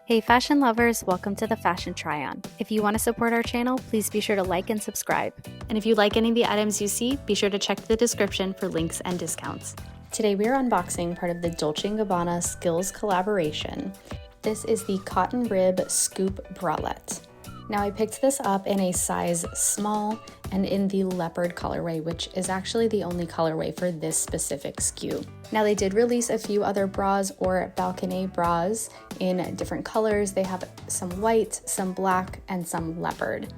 Hey fashion lovers, welcome to the Fashion Try-On. If you want to support our channel, please be sure to like and subscribe. And if you like any of the items you see, be sure to check the description for links and discounts. Today we are unboxing part of the Dolce Gabbana SKIMS collaboration. This is the Cotton Rib Scoop Bralette. Now I picked this up in a size small and in the leopard colorway, which is actually the only colorway for this specific SKU. Now they did release a few other bras or balcony bras in different colors. They have some white, some black, and some leopard.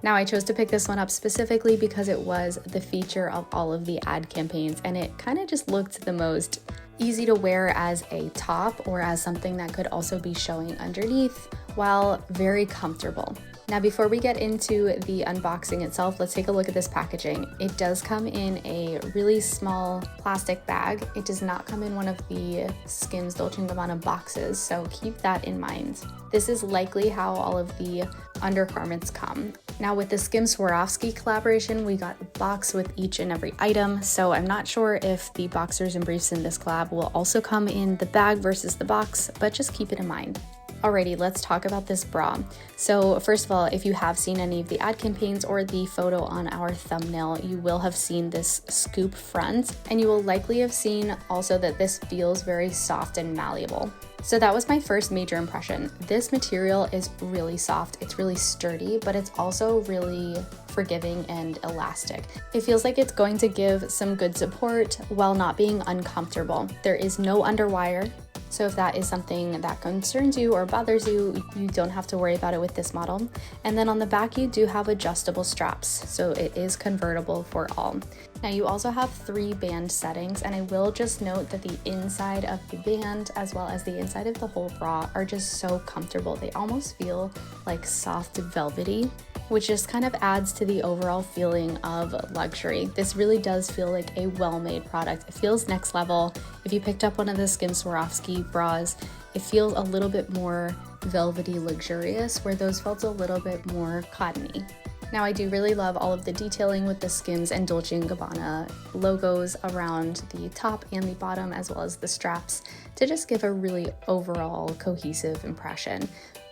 Now I chose to pick this one up specifically because it was the feature of all of the ad campaigns and it kind of just looked the most easy to wear as a top or as something that could also be showing underneath while very comfortable. Now before we get into the unboxing itself, let's take a look at this packaging. It does come in a really small plastic bag. It does not come in one of the SKIMS Dolce Gabbana boxes, so keep that in mind. This is likely how all of the undergarments come. Now with the SKIMS Swarovski collaboration, we got a box with each and every item, so I'm not sure if the boxers and briefs in this collab will also come in the bag versus the box, but just keep it in mind. Alrighty, let's talk about this bra. So first of all, if you have seen any of the ad campaigns or the photo on our thumbnail, you will have seen this scoop front, and you will likely have seen also that this feels very soft and malleable. So that was my first major impression. This material is really soft, it's really sturdy, but it's also really forgiving and elastic. It feels like it's going to give some good support while not being uncomfortable. There is no underwire. So if that is something that concerns you or bothers you, you don't have to worry about it with this model. And then on the back, you do have adjustable straps, so it is convertible for all. Now you also have 3 band settings, and I will just note that the inside of the band as well as the inside of the whole bra are just so comfortable. They almost feel like soft velvety, which just kind of adds to the overall feeling of luxury. This really does feel like a well-made product. It feels next level. If you picked up one of the SKIMS Swarovski bras, it feels a little bit more velvety luxurious, where those felt a little bit more cottony. Now I do really love all of the detailing with the SKIMS and Dolce & Gabbana logos around the top and the bottom, as well as the straps, to just give a really overall cohesive impression.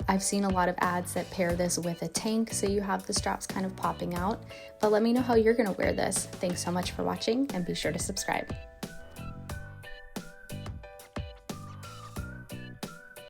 I've seen a lot of ads that pair this with a tank, so you have the straps kind of popping out, but let me know how you're gonna wear this. Thanks so much for watching, and be sure to subscribe.